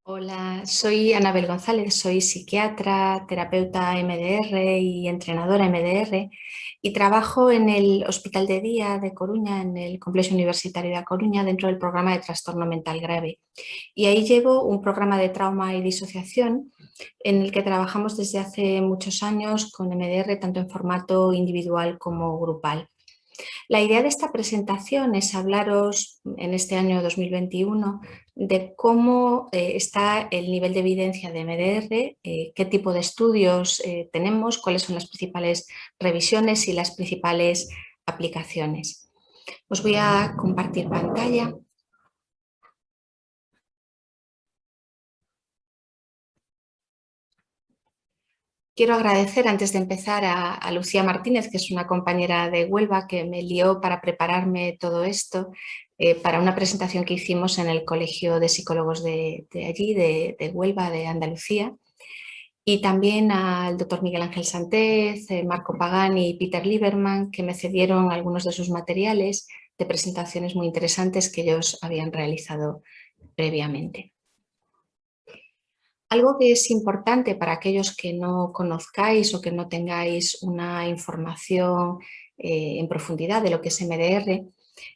Hola, soy Anabel González, soy psiquiatra, terapeuta MDR y entrenadora MDR y trabajo en el Hospital de Día de Coruña, en el Complejo Universitario de A Coruña, dentro del programa de trastorno mental grave. Y ahí llevo un programa de trauma y disociación en el que trabajamos desde hace muchos años con MDR, tanto en formato individual como grupal. La idea de esta presentación es hablaros en este año 2021 de cómo está el nivel de evidencia de MDR, qué tipo de estudios tenemos, cuáles son las principales revisiones y las principales aplicaciones. Os voy a compartir pantalla. Quiero agradecer antes de empezar a Lucía Martínez, que es una compañera de Huelva que me lió para prepararme todo esto para una presentación que hicimos en el Colegio de Psicólogos de allí, de Huelva, de Andalucía. Y también al doctor Miguel Ángel Santéz, Marco Pagani y Peter Lieberman, que me cedieron algunos de sus materiales de presentaciones muy interesantes que ellos habían realizado previamente. Algo que es importante para aquellos que no conozcáis o que no tengáis una información en profundidad de lo que es MDR,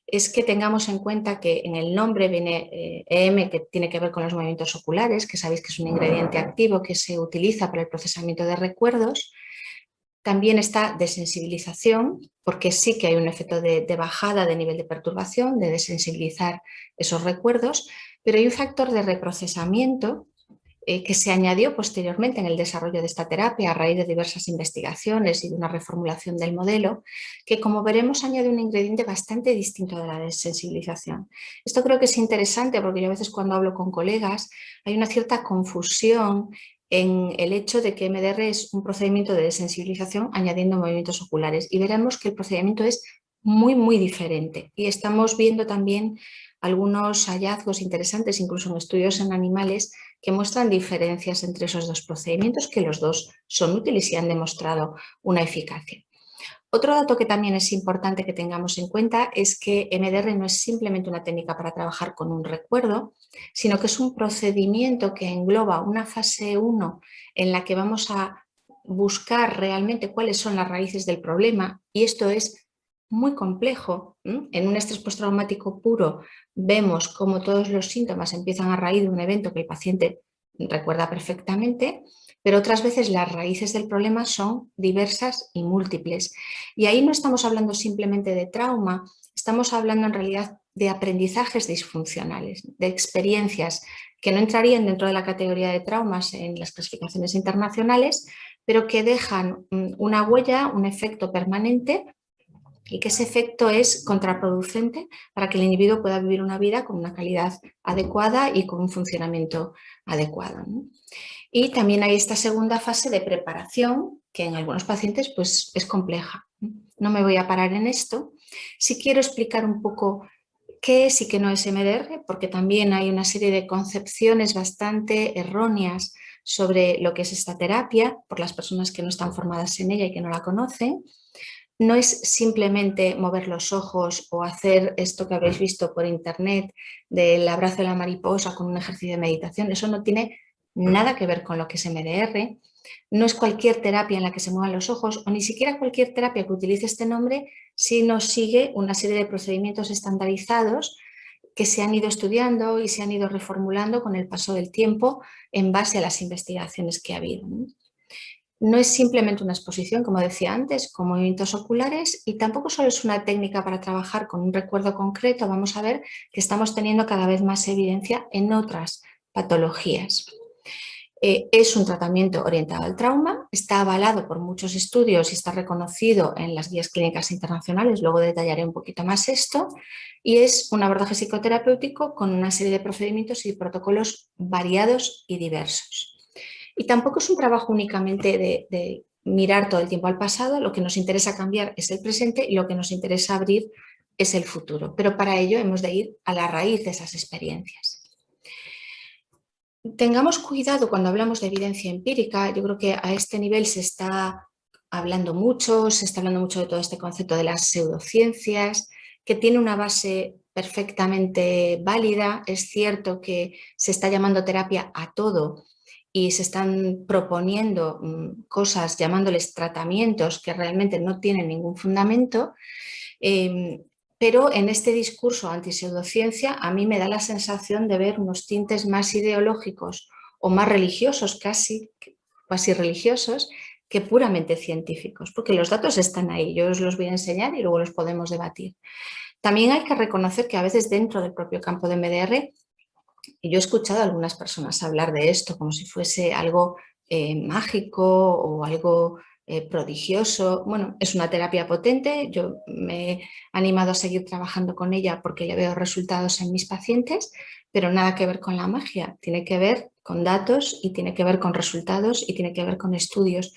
es que tengamos en cuenta que en el nombre viene EM, que tiene que ver con los movimientos oculares, que sabéis que es un ingrediente activo que se utiliza para el procesamiento de recuerdos. También está desensibilización, porque sí que hay un efecto de bajada de nivel de perturbación, de desensibilizar esos recuerdos, pero hay un factor de reprocesamiento que se añadió posteriormente en el desarrollo de esta terapia a raíz de diversas investigaciones y de una reformulación del modelo, que como veremos añade un ingrediente bastante distinto de la desensibilización. Esto creo que es interesante porque yo a veces cuando hablo con colegas hay una cierta confusión en el hecho de que MDR es un procedimiento de desensibilización añadiendo movimientos oculares y veremos que el procedimiento es muy diferente y estamos viendo también algunos hallazgos interesantes, incluso en estudios en animales, que muestran diferencias entre esos dos procedimientos, que los dos son útiles y han demostrado una eficacia. Otro dato que también es importante que tengamos en cuenta es que MDR no es simplemente una técnica para trabajar con un recuerdo, sino que es un procedimiento que engloba una fase 1 en la que vamos a buscar realmente cuáles son las raíces del problema, y esto es muy complejo. En un estrés postraumático puro vemos cómo todos los síntomas empiezan a raíz de un evento que el paciente recuerda perfectamente, pero otras veces las raíces del problema son diversas y múltiples. Y ahí no estamos hablando simplemente de trauma, estamos hablando en realidad de aprendizajes disfuncionales, de experiencias que no entrarían dentro de la categoría de traumas en las clasificaciones internacionales, pero que dejan una huella, un efecto permanente, y que ese efecto es contraproducente para que el individuo pueda vivir una vida con una calidad adecuada y con un funcionamiento adecuado, ¿no? Y también hay esta segunda fase de preparación, que en algunos pacientes pues, es compleja. No me voy a parar en esto. Sí quiero explicar un poco qué es y qué no es MDR, porque también hay una serie de concepciones bastante erróneas sobre lo que es esta terapia por las personas que no están formadas en ella y que no la conocen. No es simplemente mover los ojos o hacer esto que habéis visto por internet del abrazo de la mariposa con un ejercicio de meditación. Eso no tiene nada que ver con lo que es MDR. No es cualquier terapia en la que se muevan los ojos o ni siquiera cualquier terapia que utilice este nombre, sino sigue una serie de procedimientos estandarizados que se han ido estudiando y se han ido reformulando con el paso del tiempo en base a las investigaciones que ha habido. No es simplemente una exposición, como decía antes, con movimientos oculares, y tampoco solo es una técnica para trabajar con un recuerdo concreto. Vamos a ver que estamos teniendo cada vez más evidencia en otras patologías. Es un tratamiento orientado al trauma, está avalado por muchos estudios y está reconocido en las guías clínicas internacionales, luego detallaré un poquito más esto, y es un abordaje psicoterapéutico con una serie de procedimientos y protocolos variados y diversos. Y tampoco es un trabajo únicamente de mirar todo el tiempo al pasado, lo que nos interesa cambiar es el presente y lo que nos interesa abrir es el futuro, pero para ello hemos de ir a la raíz de esas experiencias. Tengamos cuidado cuando hablamos de evidencia empírica. Yo creo que a este nivel se está hablando mucho de todo este concepto de las pseudociencias, que tiene una base perfectamente válida. Es cierto que se está llamando terapia a todo y se están proponiendo cosas llamándoles tratamientos que realmente no tienen ningún fundamento, pero en este discurso antipseudociencia a mí me da la sensación de ver unos tintes más ideológicos o más religiosos, casi religiosos, que puramente científicos, porque los datos están ahí, yo os los voy a enseñar y luego los podemos debatir. También hay que reconocer que a veces dentro del propio campo de MDR, y yo he escuchado a algunas personas hablar de esto como si fuese algo mágico o algo prodigioso. Bueno, es una terapia potente, yo me he animado a seguir trabajando con ella porque le veo resultados en mis pacientes, pero nada que ver con la magia, tiene que ver con datos y tiene que ver con resultados y tiene que ver con estudios.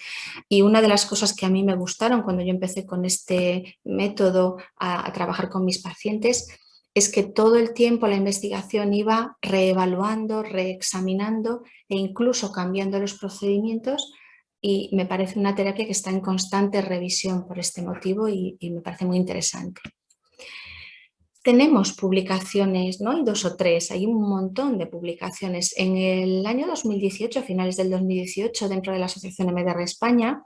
Y una de las cosas que a mí me gustaron cuando yo empecé con este método a trabajar con mis pacientes es que todo el tiempo la investigación iba reevaluando, reexaminando e incluso cambiando los procedimientos, y me parece una terapia que está en constante revisión por este motivo y me parece muy interesante. Tenemos publicaciones, ¿no? Hay 2 o 3, hay un montón de publicaciones. En el año 2018, a finales del 2018, dentro de la Asociación MDR España,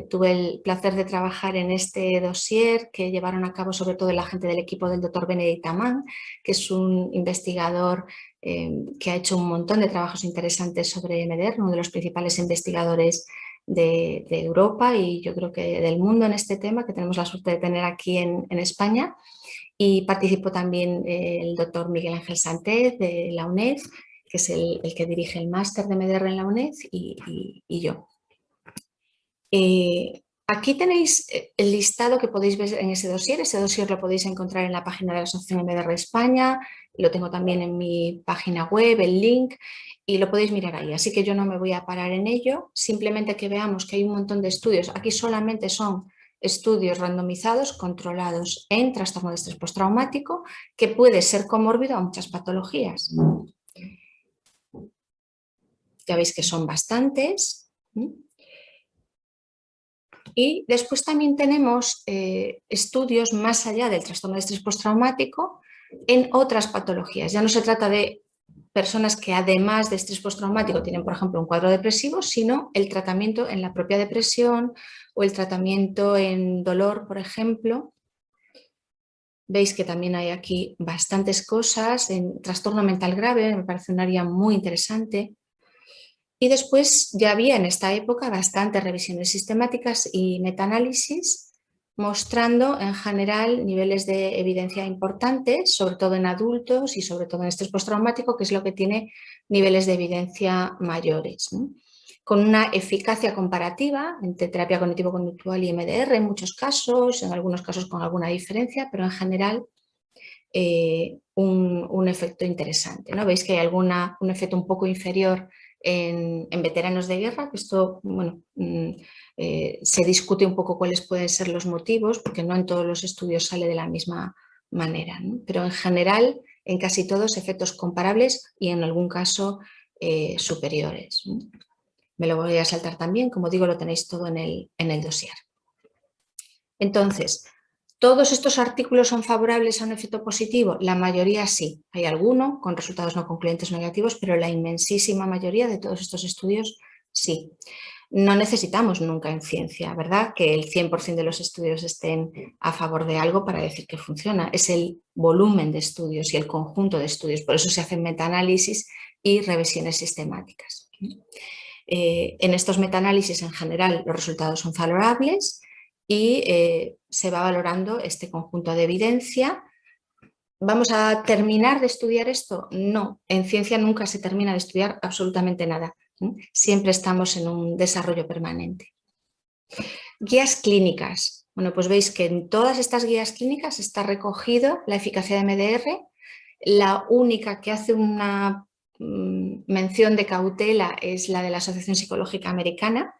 tuve el placer de trabajar en este dossier que llevaron a cabo sobre todo la gente del equipo del doctor Benedict Ammann, que es un investigador que ha hecho un montón de trabajos interesantes sobre MDR, uno de los principales investigadores de Europa y yo creo que del mundo en este tema, que tenemos la suerte de tener aquí en España. Y participó también el doctor Miguel Ángel Sánchez de la UNED, que es el que dirige el máster de MDR en la UNED, y yo. Aquí tenéis el listado que podéis ver en ese dossier lo podéis encontrar en la página de la Asociación MDR España, lo tengo también en mi página web, el link, y lo podéis mirar ahí, así que yo no me voy a parar en ello, simplemente que veamos que hay un montón de estudios, aquí solamente son estudios randomizados, controlados en trastorno de estrés postraumático, que puede ser comórbido a muchas patologías. Ya veis que son bastantes. Y después también tenemos estudios más allá del trastorno de estrés postraumático en otras patologías. Ya no se trata de personas que además de estrés postraumático tienen, por ejemplo, un cuadro depresivo, sino el tratamiento en la propia depresión o el tratamiento en dolor, por ejemplo. Veis que también hay aquí bastantes cosas. En trastorno mental grave me parece un área muy interesante. Y después ya había en esta época bastantes revisiones sistemáticas y metaanálisis mostrando en general niveles de evidencia importantes, sobre todo en adultos y sobre todo en estrés postraumático, que es lo que tiene niveles de evidencia mayores, ¿no? Con una eficacia comparativa entre terapia cognitivo-conductual y MDR en muchos casos, en algunos casos con alguna diferencia, pero en general un efecto interesante, ¿no? Veis que hay un efecto un poco inferior en veteranos de guerra, que esto, bueno, se discute un poco cuáles pueden ser los motivos, porque no en todos los estudios sale de la misma manera, ¿no? Pero en general, en casi todos, efectos comparables y en algún caso superiores, ¿no? Me lo voy a saltar también, como digo, lo tenéis todo en el dossier. Entonces, ¿todos estos artículos son favorables a un efecto positivo? La mayoría sí. Hay alguno con resultados no concluyentes negativos, pero la inmensísima mayoría de todos estos estudios sí. No necesitamos nunca en ciencia, ¿verdad?, que el 100% de los estudios estén a favor de algo para decir que funciona. Es el volumen de estudios y el conjunto de estudios. Por eso se hacen metaanálisis y revisiones sistemáticas. En estos metaanálisis en general los resultados son favorables y se va valorando este conjunto de evidencia. ¿Vamos a terminar de estudiar esto? No, en ciencia nunca se termina de estudiar absolutamente nada. Siempre estamos en un desarrollo permanente. Guías clínicas. Bueno, pues veis que en todas estas guías clínicas está recogido la eficacia de MDR. La única que hace una mención de cautela es la de la Asociación Psicológica Americana.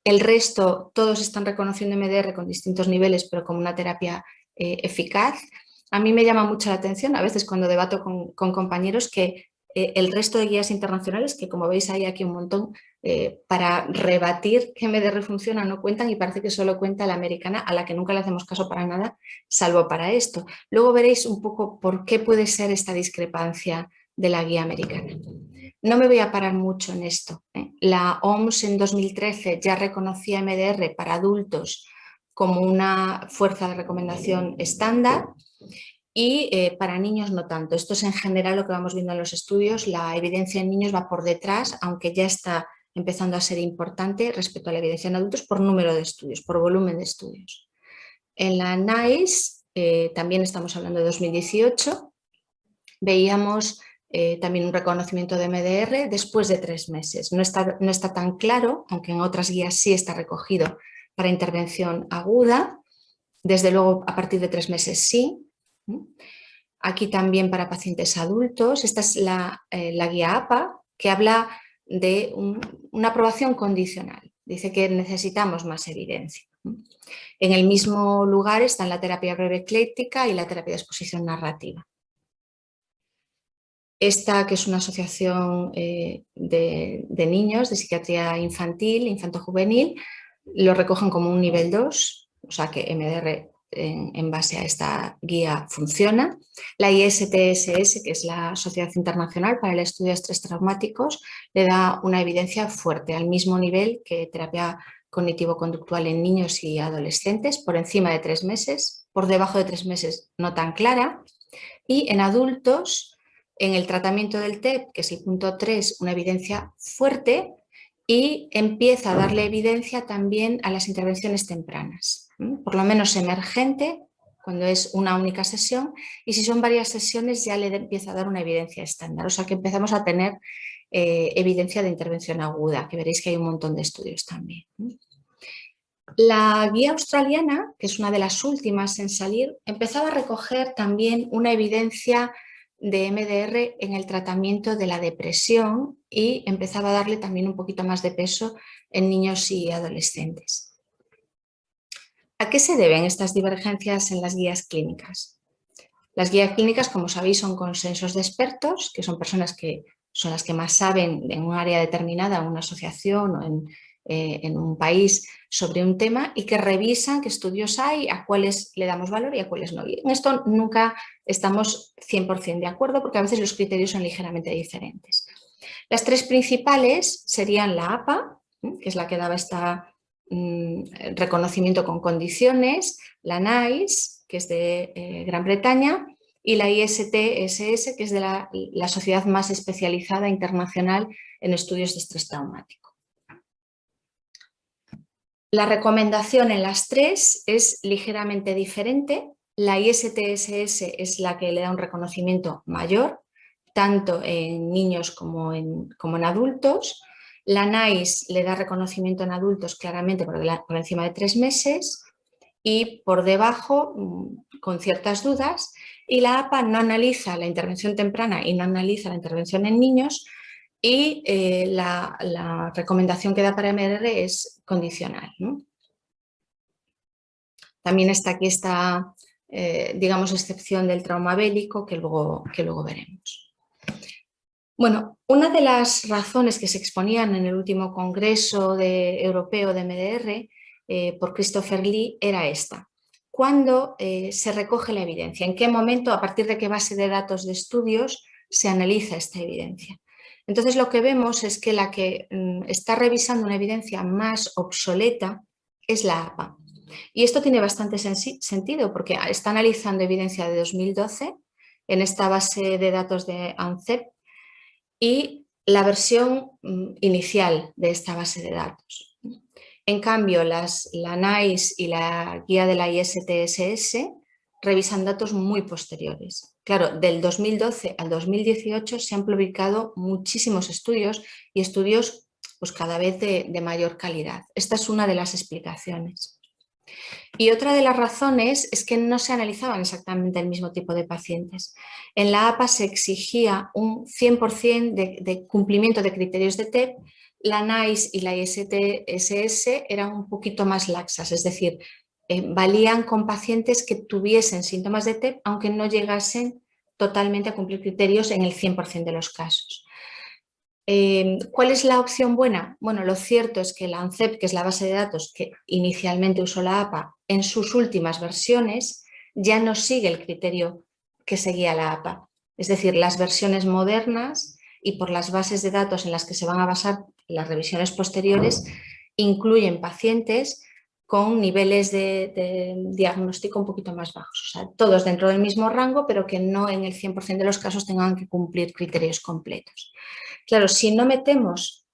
El resto, todos están reconociendo MDR con distintos niveles, pero como una terapia eficaz. A mí me llama mucho la atención, a veces cuando debato con compañeros, que el resto de guías internacionales, que como veis hay aquí un montón, para rebatir que MDR funciona no cuentan y parece que solo cuenta la americana, a la que nunca le hacemos caso para nada, salvo para esto. Luego veréis un poco por qué puede ser esta discrepancia de la guía americana. No me voy a parar mucho en esto. La OMS en 2013 ya reconocía MDR para adultos como una fuerza de recomendación estándar y para niños no tanto. Esto es en general lo que vamos viendo en los estudios. La evidencia en niños va por detrás, aunque ya está empezando a ser importante respecto a la evidencia en adultos por número de estudios, por volumen de estudios. En la NICE, también estamos hablando de 2018, veíamos también un reconocimiento de MDR después de 3 meses. No está tan claro, aunque en otras guías sí está recogido para intervención aguda. Desde luego, a partir de 3 meses sí. Aquí también para pacientes adultos. Esta es la guía APA, que habla de una aprobación condicional. Dice que necesitamos más evidencia. En el mismo lugar están la terapia breve ecléctica y la terapia de exposición narrativa. Esta, que es una asociación de niños de psiquiatría infantil, infanto-juvenil, lo recogen como un nivel 2, o sea que MDR en base a esta guía funciona. La ISTSS, que es la Sociedad Internacional para el Estudio de Estrés Traumáticos, le da una evidencia fuerte, al mismo nivel que terapia cognitivo-conductual en niños y adolescentes, por encima de 3 meses, por debajo de 3 meses no tan clara, y en adultos, en el tratamiento del TEP, que es el punto 3, una evidencia fuerte, y empieza a darle evidencia también a las intervenciones tempranas, por lo menos emergente, cuando es una única sesión, y si son varias sesiones ya le empieza a dar una evidencia estándar, o sea que empezamos a tener evidencia de intervención aguda, que veréis que hay un montón de estudios también. La guía australiana, que es una de las últimas en salir, empezaba a recoger también una evidencia de MDR en el tratamiento de la depresión y empezaba a darle también un poquito más de peso en niños y adolescentes. ¿A qué se deben estas divergencias en las guías clínicas? Las guías clínicas, como sabéis, son consensos de expertos, que son personas que son las que más saben en un área determinada, en una asociación o en un país sobre un tema y que revisan qué estudios hay, a cuáles le damos valor y a cuáles no. Y en esto nunca estamos 100% de acuerdo porque a veces los criterios son ligeramente diferentes. Las 3 principales serían la APA, que es la que daba este reconocimiento con condiciones, la NICE, que es de Gran Bretaña, y la ISTSS, que es de la sociedad más especializada internacional en estudios de estrés traumático. La recomendación en las 3 es ligeramente diferente. La ISTSS es la que le da un reconocimiento mayor, tanto en niños como en adultos. La NICE le da reconocimiento en adultos claramente por encima de 3 meses y por debajo con ciertas dudas. Y la APA no analiza la intervención temprana y no analiza la intervención en niños, y la recomendación que da para MDR es condicional, ¿no? También está aquí esta, digamos, excepción del trauma bélico que luego veremos. Bueno, una de las razones que se exponían en el último congreso europeo de MDR por Christopher Lee era esta. ¿Cuándo se recoge la evidencia? ¿En qué momento, a partir de qué base de datos de estudios, se analiza esta evidencia? Entonces lo que vemos es que la que está revisando una evidencia más obsoleta es la APA. Y esto tiene bastante sentido porque está analizando evidencia de 2012 en esta base de datos de ANCEP y la versión inicial de esta base de datos. En cambio, la NICE y la guía de la ISTSS revisan datos muy posteriores. Claro, del 2012 al 2018 se han publicado muchísimos estudios y estudios pues, cada vez de mayor calidad. Esta es una de las explicaciones. Y otra de las razones es que no se analizaban exactamente el mismo tipo de pacientes. En la APA se exigía un 100% de cumplimiento de criterios de TEP, la NICE y la ISTSS eran un poquito más laxas, es decir, valían con pacientes que tuviesen síntomas de TEP aunque no llegasen totalmente a cumplir criterios en el 100% de los casos. ¿Cuál es la opción buena? Bueno, lo cierto es que la ANCEP, que es la base de datos que inicialmente usó la APA, en sus últimas versiones ya no sigue el criterio que seguía la APA. Es decir, las versiones modernas y por las bases de datos en las que se van a basar las revisiones posteriores incluyen pacientes con niveles de diagnóstico un poquito más bajos. O sea, todos dentro del mismo rango, pero que no en el 100% de los casos tengan que cumplir criterios completos. Claro, si no metemos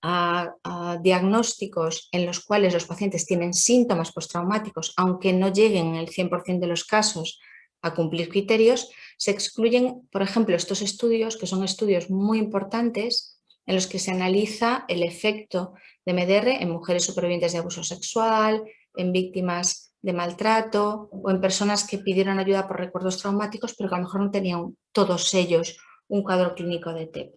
a diagnósticos en los cuales los pacientes tienen síntomas postraumáticos, aunque no lleguen en el 100% de los casos a cumplir criterios, se excluyen, por ejemplo, estos estudios, que son estudios muy importantes, en los que se analiza el efecto de MDR en mujeres supervivientes de abuso sexual, en víctimas de maltrato o en personas que pidieron ayuda por recuerdos traumáticos, pero que a lo mejor no tenían todos ellos un cuadro clínico de TEP.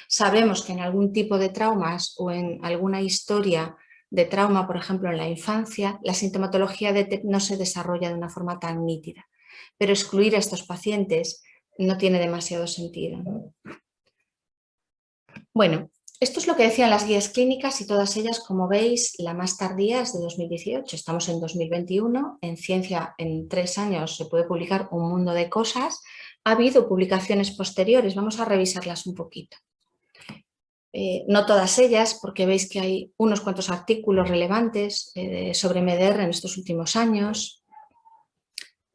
Sabemos que en algún tipo de traumas o en alguna historia de trauma, por ejemplo en la infancia, la sintomatología de TEP no se desarrolla de una forma tan nítida, pero excluir a estos pacientes no tiene demasiado sentido, ¿no? Bueno, esto es lo que decían las guías clínicas y todas ellas, como veis, la más tardía es de 2018, estamos en 2021, en ciencia en 3 años se puede publicar un mundo de cosas. Ha habido publicaciones posteriores, vamos a revisarlas un poquito. No todas ellas, porque veis que hay unos cuantos artículos relevantes sobre MDR en estos últimos años,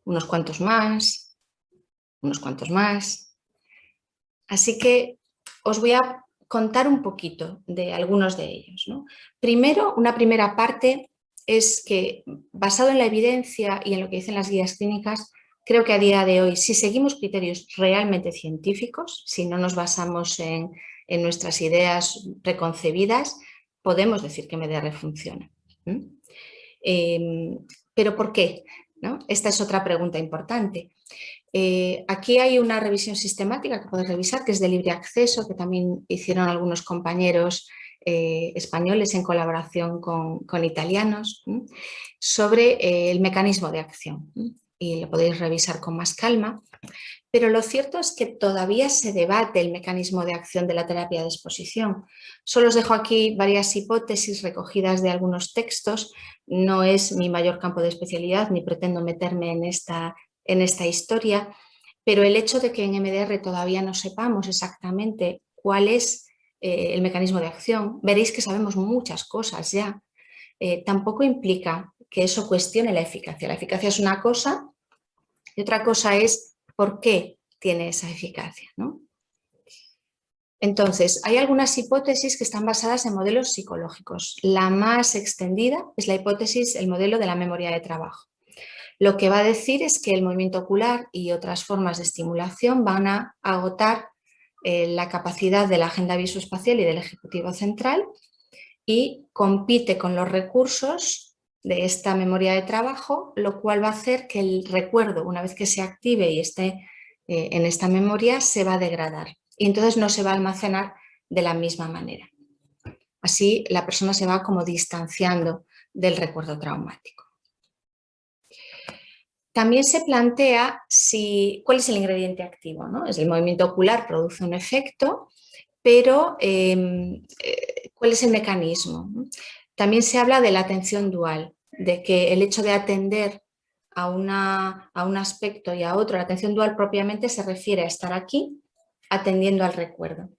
unos cuantos más, unos cuantos más. Así que os voy a contar un poquito de algunos de ellos, ¿no? Primero, una primera parte es que, basado en la evidencia y en lo que dicen las guías clínicas, creo que a día de hoy, si seguimos criterios realmente científicos, si no nos basamos en nuestras ideas preconcebidas, podemos decir que MDR funciona. ¿Pero por qué? ¿No? Esta es otra pregunta importante. Aquí hay una revisión sistemática que podéis revisar, que es de libre acceso, que también hicieron algunos compañeros españoles en colaboración con italianos, sobre el mecanismo de acción. Y lo podéis revisar con más calma. Pero lo cierto es que todavía se debate el mecanismo de acción de la terapia de exposición. Solo os dejo aquí varias hipótesis recogidas de algunos textos. No es mi mayor campo de especialidad ni pretendo meterme en esta historia, pero el hecho de que en MDR todavía no sepamos exactamente cuál es el mecanismo de acción, veréis que sabemos muchas cosas ya. Tampoco implica que eso cuestione la eficacia. La eficacia es una cosa y otra cosa es por qué tiene esa eficacia, ¿no? Entonces, hay algunas hipótesis que están basadas en modelos psicológicos. La más extendida es la hipótesis, el modelo de la memoria de trabajo. Lo que va a decir es que el movimiento ocular y otras formas de estimulación van a agotar la capacidad de la agenda visoespacial y del ejecutivo central y compite con los recursos de esta memoria de trabajo, lo cual va a hacer que el recuerdo, una vez que se active y esté en esta memoria, se va a degradar y entonces no se va a almacenar de la misma manera. Así la persona se va como distanciando del recuerdo traumático. También se plantea cuál es el ingrediente activo, ¿no? Es el movimiento ocular, produce un efecto, pero ¿cuál es el mecanismo? También se habla de la atención dual, de que el hecho de atender a un aspecto y a otro, la atención dual propiamente se refiere a estar aquí atendiendo al recuerdo.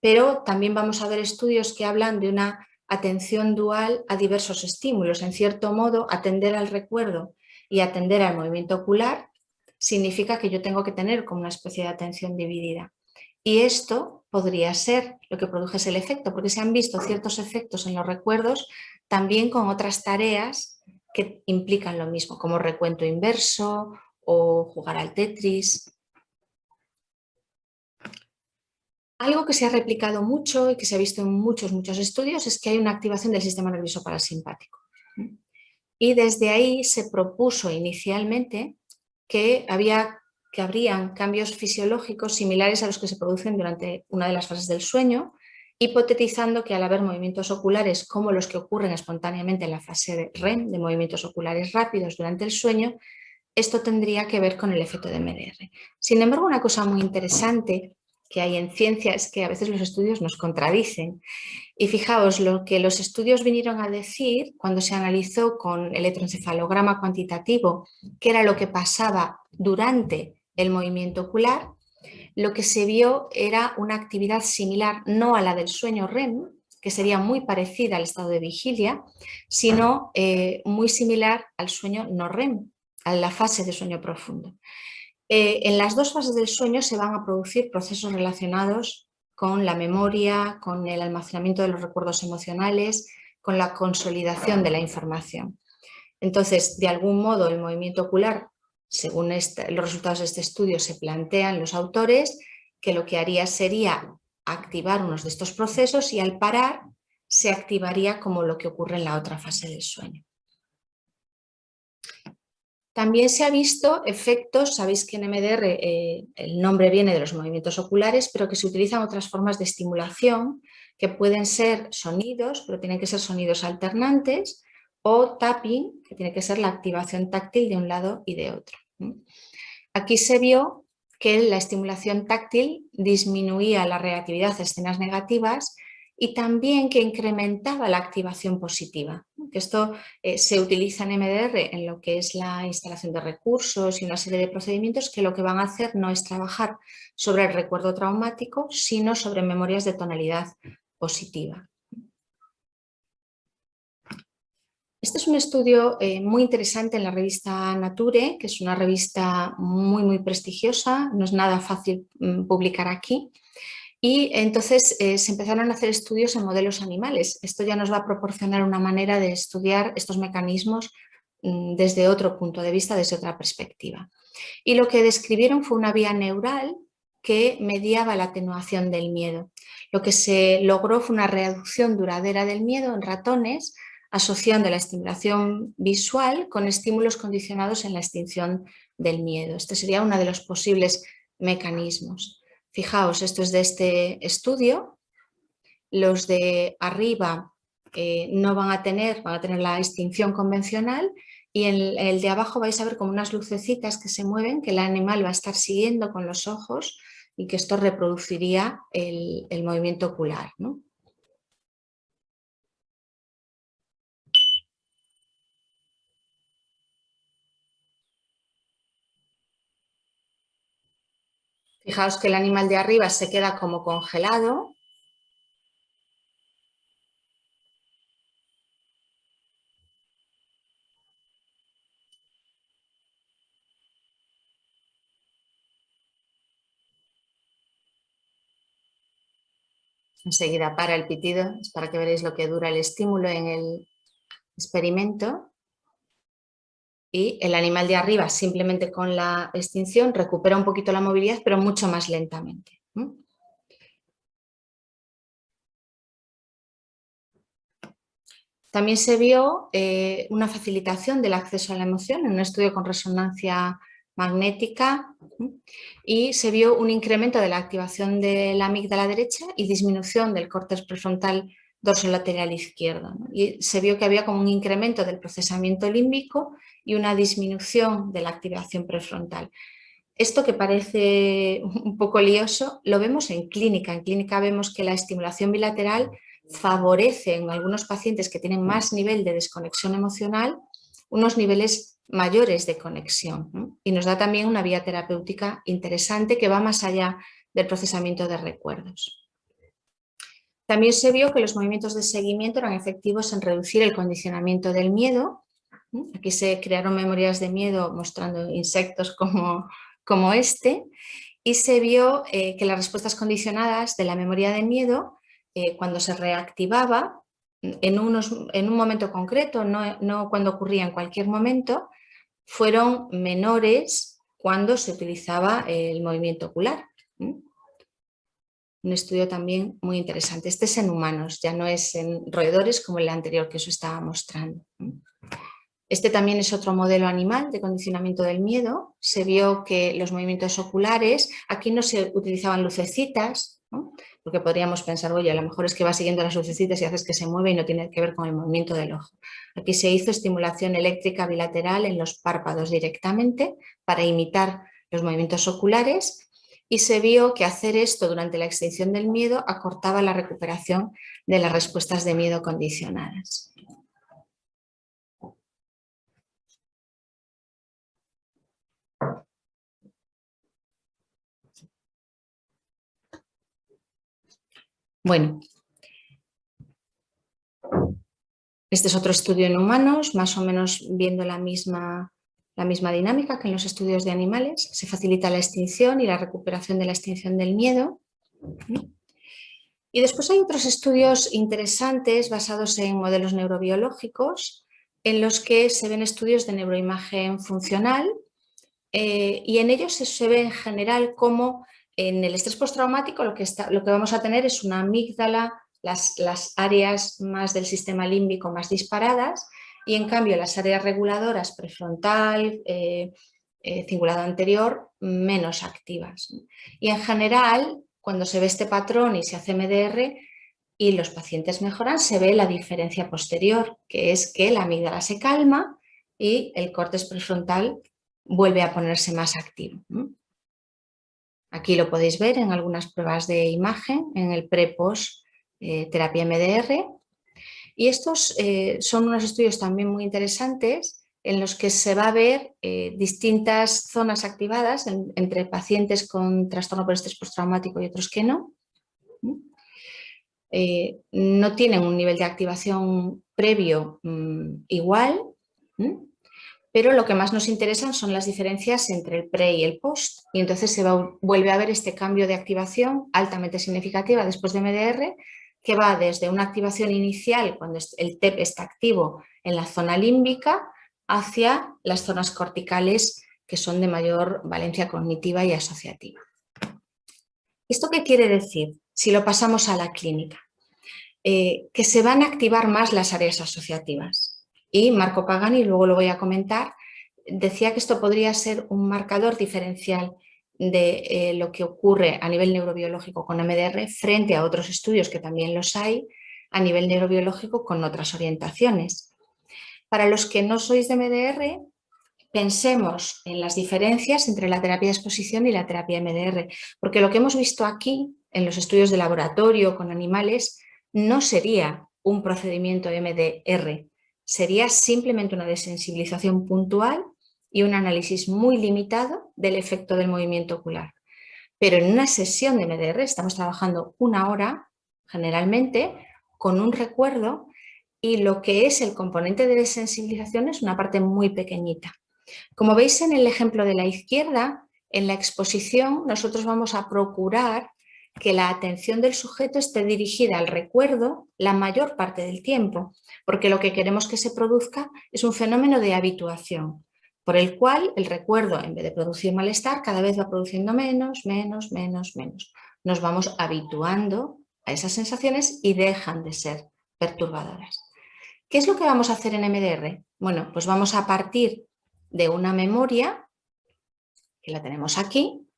Pero también vamos a ver estudios que hablan de una atención dual a diversos estímulos. En cierto modo, atender al recuerdo y atender al movimiento ocular significa que yo tengo que tener como una especie de atención dividida. Y esto podría ser lo que produce el efecto, porque se han visto ciertos efectos en los recuerdos también con otras tareas que implican lo mismo, como recuento inverso o jugar al Tetris. Algo que se ha replicado mucho y que se ha visto en muchos estudios es que hay una activación del sistema nervioso parasimpático. Y desde ahí se propuso inicialmente que habrían cambios fisiológicos similares a los que se producen durante una de las fases del sueño, hipotetizando que al haber movimientos oculares como los que ocurren espontáneamente en la fase de REM, de movimientos oculares rápidos durante el sueño, esto tendría que ver con el efecto de MDR. Sin embargo, una cosa muy interesante que hay en ciencia es que a veces los estudios nos contradicen. Y fijaos, lo que los estudios vinieron a decir cuando se analizó con electroencefalograma cuantitativo, qué era lo que pasaba durante el movimiento ocular, lo que se vio era una actividad similar no a la del sueño REM, que sería muy parecida al estado de vigilia, sino muy similar al sueño no REM, a la fase de sueño profundo. En las dos fases del sueño se van a producir procesos relacionados con la memoria, con el almacenamiento de los recuerdos emocionales, con la consolidación de la información. Entonces, de algún modo, el movimiento ocular, según los resultados de este estudio, se plantean los autores que lo que haría sería activar unos de estos procesos y al parar se activaría como lo que ocurre en la otra fase del sueño. También se ha visto efectos, sabéis que en MDR el nombre viene de los movimientos oculares, pero que se utilizan otras formas de estimulación que pueden ser sonidos, pero tienen que ser sonidos alternantes, o tapping, que tiene que ser la activación táctil de un lado y de otro. Aquí se vio que la estimulación táctil disminuía la reactividad a escenas negativas y también que incrementaba la activación positiva. Esto se utiliza en MDR en lo que es la instalación de recursos y una serie de procedimientos que lo que van a hacer no es trabajar sobre el recuerdo traumático, sino sobre memorias de tonalidad positiva. Este es un estudio muy interesante en la revista Nature, que es una revista muy prestigiosa, no es nada fácil publicar aquí. Y entonces se empezaron a hacer estudios en modelos animales. Esto ya nos va a proporcionar una manera de estudiar estos mecanismos desde otro punto de vista, desde otra perspectiva. Y lo que describieron fue una vía neural que mediaba la atenuación del miedo. Lo que se logró fue una reducción duradera del miedo en ratones, asociando la estimulación visual con estímulos condicionados en la extinción del miedo. Este sería uno de los posibles mecanismos. Fijaos, esto es de este estudio. Los de arriba no van a tener la extinción convencional y en el de abajo vais a ver como unas lucecitas que se mueven, que el animal va a estar siguiendo con los ojos y que esto reproduciría el movimiento ocular, ¿no? Fijaos que el animal de arriba se queda como congelado. Enseguida para el pitido, es para que veáis lo que dura el estímulo en el experimento. Y el animal de arriba, simplemente con la extinción, recupera un poquito la movilidad, pero mucho más lentamente. También se vio una facilitación del acceso a la emoción en un estudio con resonancia magnética y se vio un incremento de la activación de la amígdala derecha y disminución del córtex prefrontal dorsolateral izquierdo, ¿no? Y se vio que había como un incremento del procesamiento límbico y una disminución de la activación prefrontal. Esto que parece un poco lioso lo vemos en clínica. En clínica vemos que la estimulación bilateral favorece en algunos pacientes que tienen más nivel de desconexión emocional unos niveles mayores de conexión, ¿no? Y nos da también una vía terapéutica interesante que va más allá del procesamiento de recuerdos. También se vio que los movimientos de seguimiento eran efectivos en reducir el condicionamiento del miedo. Aquí se crearon memorias de miedo mostrando insectos como este, y se vio que las respuestas condicionadas de la memoria de miedo, cuando se reactivaba en un momento concreto, no cuando ocurría en cualquier momento, fueron menores cuando se utilizaba el movimiento ocular. Un estudio también muy interesante. Este es en humanos, ya no es en roedores como el anterior que os estaba mostrando. Este también es otro modelo animal de condicionamiento del miedo. Se vio que los movimientos oculares, aquí no se utilizaban lucecitas, ¿no? Porque podríamos pensar, oye, a lo mejor es que va siguiendo las lucecitas y haces que se mueve y no tiene que ver con el movimiento del ojo. Aquí se hizo estimulación eléctrica bilateral en los párpados directamente para imitar los movimientos oculares y se vio que hacer esto durante la extinción del miedo acortaba la recuperación de las respuestas de miedo condicionadas. Bueno, este es otro estudio en humanos, más o menos viendo la misma dinámica que en los estudios de animales. Se facilita la extinción y la recuperación de la extinción del miedo. Y después hay otros estudios interesantes basados en modelos neurobiológicos en los que se ven estudios de neuroimagen funcional y en ellos se ve en general cómo en el estrés postraumático lo que vamos a tener es una amígdala, las áreas más del sistema límbico más disparadas y en cambio las áreas reguladoras prefrontal, cingulado anterior menos activas. Y en general, cuando se ve este patrón y se hace MDR y los pacientes mejoran, se ve la diferencia posterior, que es que la amígdala se calma y el córtex prefrontal vuelve a ponerse más activo. Aquí lo podéis ver en algunas pruebas de imagen, en el pre-post terapia MDR. Y estos son unos estudios también muy interesantes en los que se va a ver distintas zonas activadas entre pacientes con trastorno por estrés postraumático y otros que no. No tienen un nivel de activación previo igual, pero lo que más nos interesan son las diferencias entre el pre y el post. Y entonces vuelve a ver este cambio de activación altamente significativa después de MDR, que va desde una activación inicial, cuando el TEP está activo en la zona límbica, hacia las zonas corticales, que son de mayor valencia cognitiva y asociativa. ¿Esto qué quiere decir? Si lo pasamos a la clínica. Que se van a activar más las áreas asociativas. Y Marco Pagani, luego lo voy a comentar, decía que esto podría ser un marcador diferencial de lo que ocurre a nivel neurobiológico con MDR frente a otros estudios que también los hay a nivel neurobiológico con otras orientaciones. Para los que no sois de MDR, pensemos en las diferencias entre la terapia de exposición y la terapia MDR, porque lo que hemos visto aquí en los estudios de laboratorio con animales no sería un procedimiento MDR, sería simplemente una desensibilización puntual y un análisis muy limitado del efecto del movimiento ocular. Pero en una sesión de MDR estamos trabajando 1 hora, generalmente, con un recuerdo y lo que es el componente de desensibilización es una parte muy pequeñita. Como veis en el ejemplo de la izquierda, en la exposición nosotros vamos a procurar que la atención del sujeto esté dirigida al recuerdo la mayor parte del tiempo, porque lo que queremos que se produzca es un fenómeno de habituación, por el cual el recuerdo, en vez de producir malestar, cada vez va produciendo menos. Nos vamos habituando a esas sensaciones y dejan de ser perturbadoras. ¿Qué es lo que vamos a hacer en MDR? Bueno, pues vamos a partir de una memoria, que la tenemos aquí,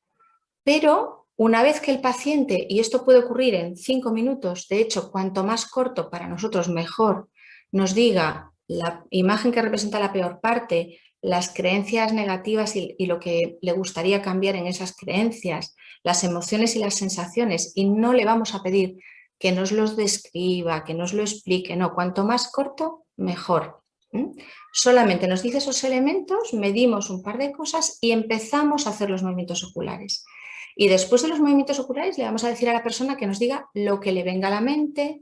pero una vez que el paciente, y esto puede ocurrir en 5 minutos, de hecho, cuanto más corto para nosotros mejor, nos diga la imagen que representa la peor parte, las creencias negativas y lo que le gustaría cambiar en esas creencias, las emociones y las sensaciones, y no le vamos a pedir que nos los describa, que nos lo explique, no, cuanto más corto, mejor. Solamente nos dice esos elementos, medimos un par de cosas y empezamos a hacer los movimientos oculares. Y después de los movimientos oculares le vamos a decir a la persona que nos diga lo que le venga a la mente,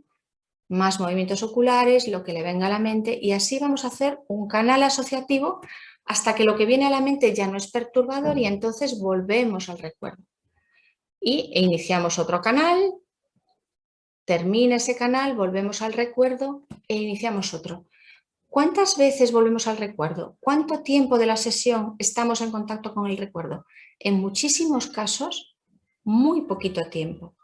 más movimientos oculares, lo que le venga a la mente, y así vamos a hacer un canal asociativo hasta que lo que viene a la mente ya no es perturbador y entonces volvemos al recuerdo. E iniciamos otro canal, termina ese canal, volvemos al recuerdo e iniciamos otro. ¿Cuántas veces volvemos al recuerdo? ¿Cuánto tiempo de la sesión estamos en contacto con el recuerdo? En muchísimos casos, muy poquito tiempo.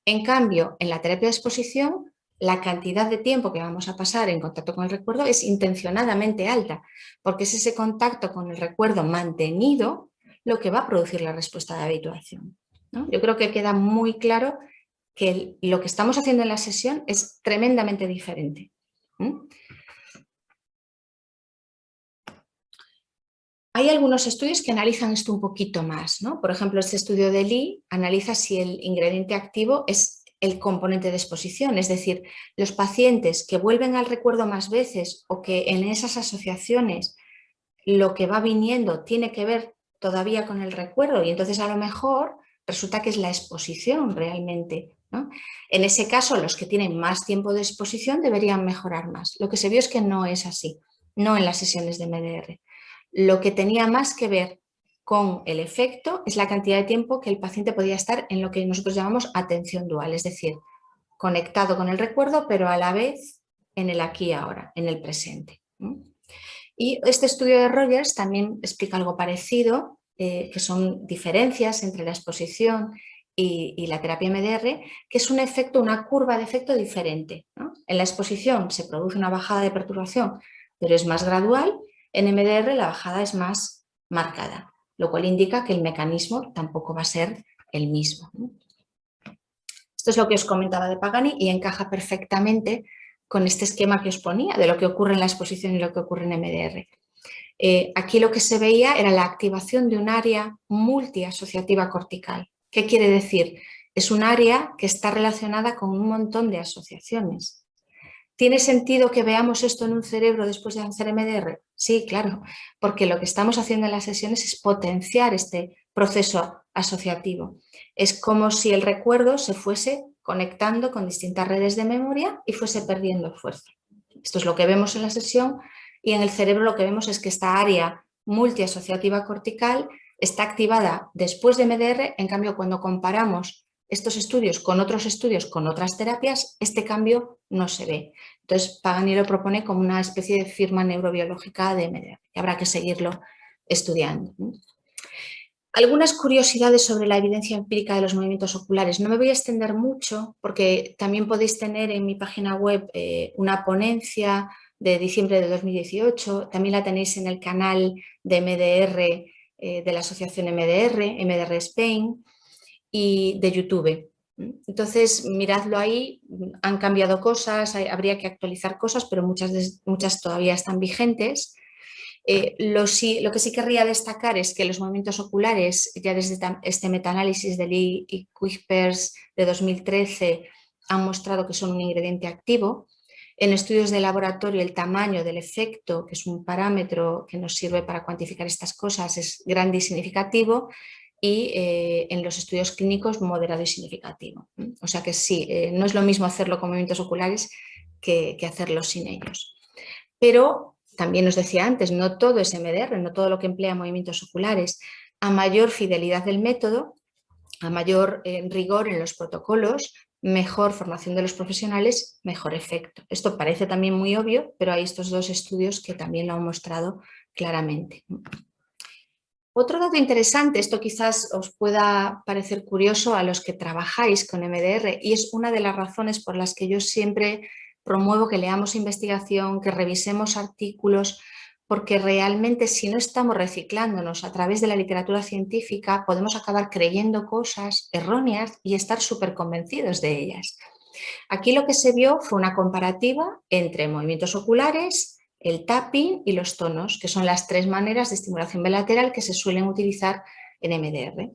En cambio, en la terapia de exposición, la cantidad de tiempo que vamos a pasar en contacto con el recuerdo es intencionadamente alta, porque es ese contacto con el recuerdo mantenido lo que va a producir la respuesta de habituación, ¿no? Yo creo que queda muy claro que lo que estamos haciendo en la sesión es tremendamente diferente. Hay algunos estudios que analizan esto un poquito más, ¿no? Por ejemplo, este estudio de Lee analiza si el ingrediente activo es el componente de exposición, es decir, los pacientes que vuelven al recuerdo más veces o que en esas asociaciones lo que va viniendo tiene que ver todavía con el recuerdo y entonces a lo mejor resulta que es la exposición realmente, ¿no? En ese caso, los que tienen más tiempo de exposición deberían mejorar más. Lo que se vio es que no es así, no en las sesiones de MDR. Lo que tenía más que ver con el efecto es la cantidad de tiempo que el paciente podía estar en lo que nosotros llamamos atención dual, es decir, conectado con el recuerdo, pero a la vez en el aquí y ahora, en el presente. Y este estudio de Rogers también explica algo parecido, que son diferencias entre la exposición y la terapia MDR, que es un efecto, una curva de efecto diferente, ¿no? En la exposición se produce una bajada de perturbación, pero es más gradual. En MDR la bajada es más marcada, lo cual indica que el mecanismo tampoco va a ser el mismo, ¿no? Esto es lo que os comentaba de Pagani y encaja perfectamente con este esquema que os ponía de lo que ocurre en la exposición y lo que ocurre en MDR. Aquí lo que se veía era la activación de un área multiasociativa cortical. ¿Qué quiere decir? Es un área que está relacionada con un montón de asociaciones. ¿Tiene sentido que veamos esto en un cerebro después de hacer MDR? Sí, claro, porque lo que estamos haciendo en las sesiones es potenciar este proceso asociativo. Es como si el recuerdo se fuese conectando con distintas redes de memoria y fuese perdiendo fuerza. Esto es lo que vemos en la sesión y en el cerebro lo que vemos es que esta área multiasociativa cortical está activada después de MDR, en cambio cuando comparamos estos estudios con otros estudios, con otras terapias, este cambio no se ve. Entonces, Pagani lo propone como una especie de firma neurobiológica de MDR y habrá que seguirlo estudiando. Algunas curiosidades sobre la evidencia empírica de los movimientos oculares. No me voy a extender mucho porque también podéis tener en mi página web una ponencia de diciembre de 2018. También la tenéis en el canal de MDR de la asociación MDR, MDR Spain, y de YouTube. Entonces, miradlo ahí, han cambiado cosas, habría que actualizar cosas, pero muchas todavía están vigentes. Lo que sí querría destacar es que los movimientos oculares, ya desde este metaanálisis de Lee y Kuipers de 2013, han mostrado que son un ingrediente activo. En estudios de laboratorio, el tamaño del efecto, que es un parámetro que nos sirve para cuantificar estas cosas, es grande y significativo. Y en los estudios clínicos moderado y significativo. O sea que sí, no es lo mismo hacerlo con movimientos oculares que hacerlo sin ellos. Pero también os decía antes, no todo es MDR, no todo lo que emplea movimientos oculares. A mayor fidelidad del método, a mayor rigor en los protocolos, mejor formación de los profesionales, mejor efecto. Esto parece también muy obvio, pero hay estos dos estudios que también lo han mostrado claramente. Otro dato interesante, esto quizás os pueda parecer curioso a los que trabajáis con MDR y es una de las razones por las que yo siempre promuevo que leamos investigación, que revisemos artículos, porque realmente si no estamos reciclándonos a través de la literatura científica podemos acabar creyendo cosas erróneas y estar súper convencidos de ellas. Aquí lo que se vio fue una comparativa entre movimientos oculares, el tapping y los tonos, que son las tres maneras de estimulación bilateral que se suelen utilizar en MDR.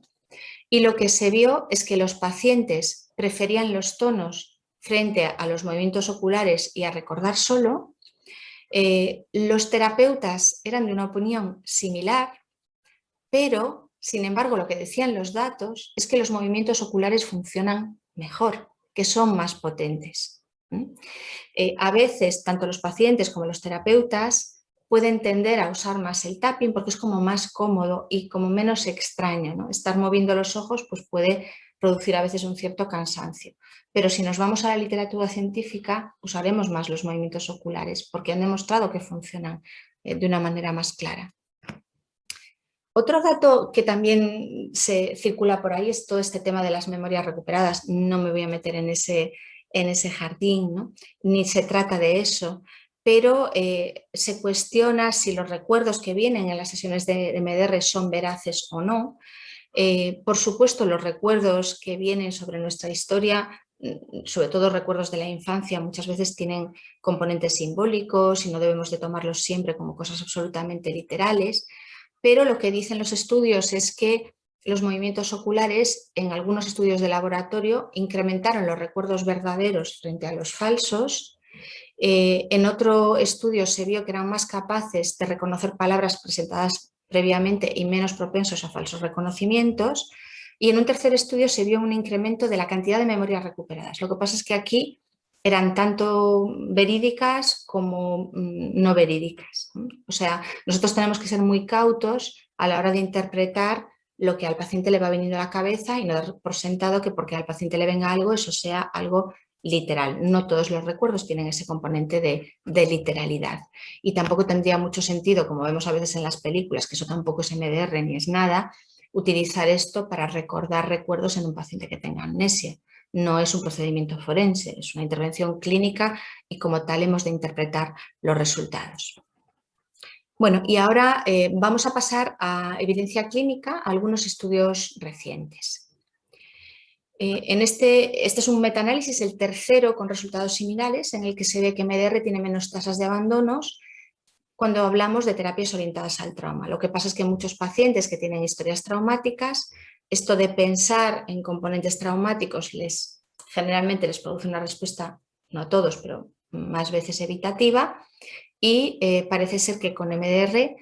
Y lo que se vio es que los pacientes preferían los tonos frente a los movimientos oculares y a recordar solo. Los terapeutas eran de una opinión similar, pero, sin embargo, lo que decían los datos es que los movimientos oculares funcionan mejor, que son más potentes. A veces, tanto los pacientes como los terapeutas pueden tender a usar más el tapping porque es como más cómodo y como menos extraño, ¿no? Estar moviendo los ojos pues puede producir a veces un cierto cansancio. Pero si nos vamos a la literatura científica, usaremos más los movimientos oculares porque han demostrado que funcionan de una manera más clara. Otro dato que también se circula por ahí es todo este tema de las memorias recuperadas. No me voy a meter en ese jardín, ¿no? Ni se trata de eso, pero se cuestiona si los recuerdos que vienen en las sesiones de MDR son veraces o no. Por supuesto, los recuerdos que vienen sobre nuestra historia sobre todo recuerdos de la infancia, muchas veces tienen componentes simbólicos y no debemos de tomarlos siempre como cosas absolutamente literales, pero lo que dicen los estudios es que los movimientos oculares, en algunos estudios de laboratorio, incrementaron los recuerdos verdaderos frente a los falsos. En otro estudio se vio que eran más capaces de reconocer palabras presentadas previamente y menos propensos a falsos reconocimientos. Y en un tercer estudio se vio un incremento de la cantidad de memorias recuperadas. Lo que pasa es que aquí eran tanto verídicas como no verídicas. O sea, nosotros tenemos que ser muy cautos a la hora de interpretar lo que al paciente le va viniendo a la cabeza y no dar por sentado que porque al paciente le venga algo, eso sea algo literal. No todos los recuerdos tienen ese componente de literalidad. Y tampoco tendría mucho sentido, como vemos a veces en las películas, que eso tampoco es MDR ni es nada, utilizar esto para recordar recuerdos en un paciente que tenga amnesia. No es un procedimiento forense, es una intervención clínica y como tal hemos de interpretar los resultados. Bueno, y ahora vamos a pasar a evidencia clínica, a algunos estudios recientes. Este es un metaanálisis, el tercero con resultados similares, en el que se ve que MDR tiene menos tasas de abandonos cuando hablamos de terapias orientadas al trauma. Lo que pasa es que muchos pacientes que tienen historias traumáticas, esto de pensar en componentes traumáticos generalmente les produce una respuesta, no a todos, pero más veces evitativa, y parece ser que con MDR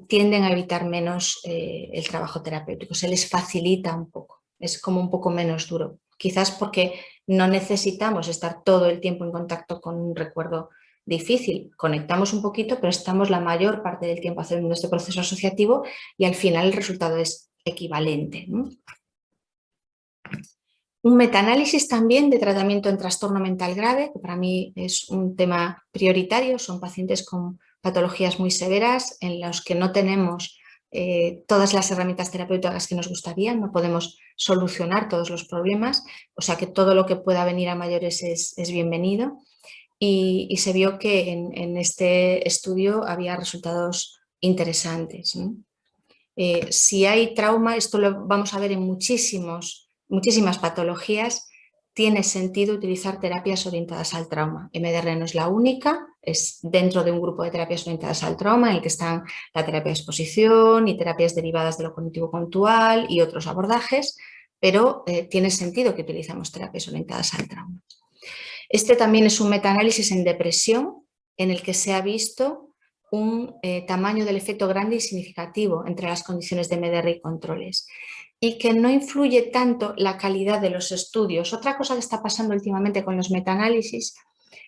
tienden a evitar menos el trabajo terapéutico, se les facilita un poco, es como un poco menos duro, quizás porque no necesitamos estar todo el tiempo en contacto con un recuerdo difícil, conectamos un poquito, pero estamos la mayor parte del tiempo haciendo este proceso asociativo y al final el resultado es equivalente, ¿no? Un metaanálisis también de tratamiento en trastorno mental grave, que para mí es un tema prioritario, son pacientes con patologías muy severas en los que no tenemos todas las herramientas terapéuticas que nos gustaría, no podemos solucionar todos los problemas, o sea que todo lo que pueda venir a mayores es bienvenido. Y se vio que en este estudio había resultados interesantes, ¿no? Si hay trauma, esto lo vamos a ver en muchísimas patologías, tiene sentido utilizar terapias orientadas al trauma. MDR no es la única, es dentro de un grupo de terapias orientadas al trauma en el que están la terapia de exposición y terapias derivadas de lo cognitivo-conductual y otros abordajes, pero tiene sentido que utilizamos terapias orientadas al trauma. Este también es un metaanálisis en depresión en el que se ha visto un tamaño del efecto grande y significativo entre las condiciones de MDR y controles y que no influye tanto la calidad de los estudios. Otra cosa que está pasando últimamente con los metaanálisis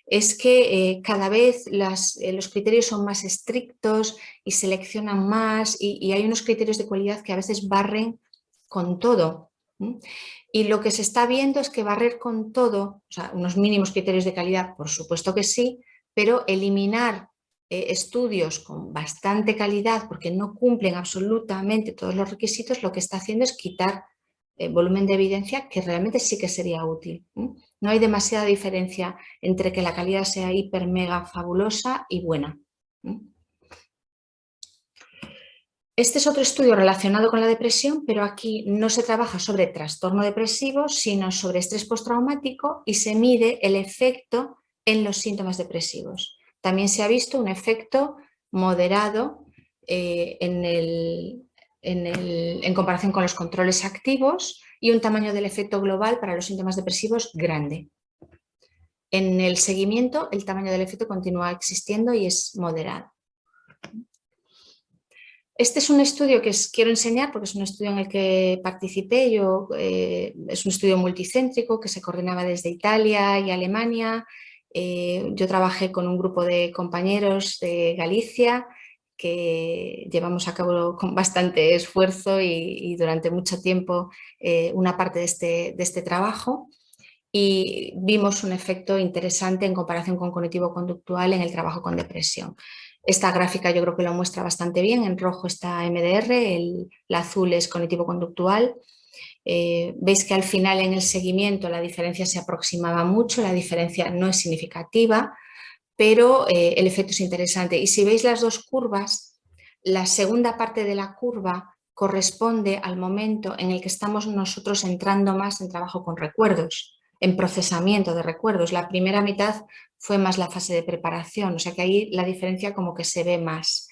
es que cada vez los criterios son más estrictos y seleccionan más y hay unos criterios de calidad que a veces barren con todo. Y lo que se está viendo es que barrer con todo, o sea, unos mínimos criterios de calidad, por supuesto que sí, pero eliminar estudios con bastante calidad porque no cumplen absolutamente todos los requisitos, lo que está haciendo es quitar volumen de evidencia que realmente sí que sería útil. No hay demasiada diferencia entre que la calidad sea hiper, mega, fabulosa y buena. Este es otro estudio relacionado con la depresión, pero aquí no se trabaja sobre trastorno depresivo, sino sobre estrés postraumático y se mide el efecto en los síntomas depresivos. También se ha visto un efecto moderado en comparación con los controles activos y un tamaño del efecto global para los síntomas depresivos grande. En el seguimiento, el tamaño del efecto continúa existiendo y es moderado. Este es un estudio que quiero enseñar porque es un estudio en el que participé. Es un estudio multicéntrico que se coordinaba desde Italia y Alemania. Yo trabajé con un grupo de compañeros de Galicia que llevamos a cabo con bastante esfuerzo y durante mucho tiempo una parte de este trabajo. Y vimos un efecto interesante en comparación con cognitivo-conductual en el trabajo con depresión. Esta gráfica yo creo que lo muestra bastante bien, en rojo está MDR, el azul es cognitivo-conductual. Veis que al final en el seguimiento la diferencia se aproximaba mucho, la diferencia no es significativa, pero el efecto es interesante. Y si veis las dos curvas, la segunda parte de la curva corresponde al momento en el que estamos nosotros entrando más en trabajo con recuerdos. en procesamiento de recuerdos. La primera mitad fue más la fase de preparación, o sea que ahí la diferencia como que se ve más.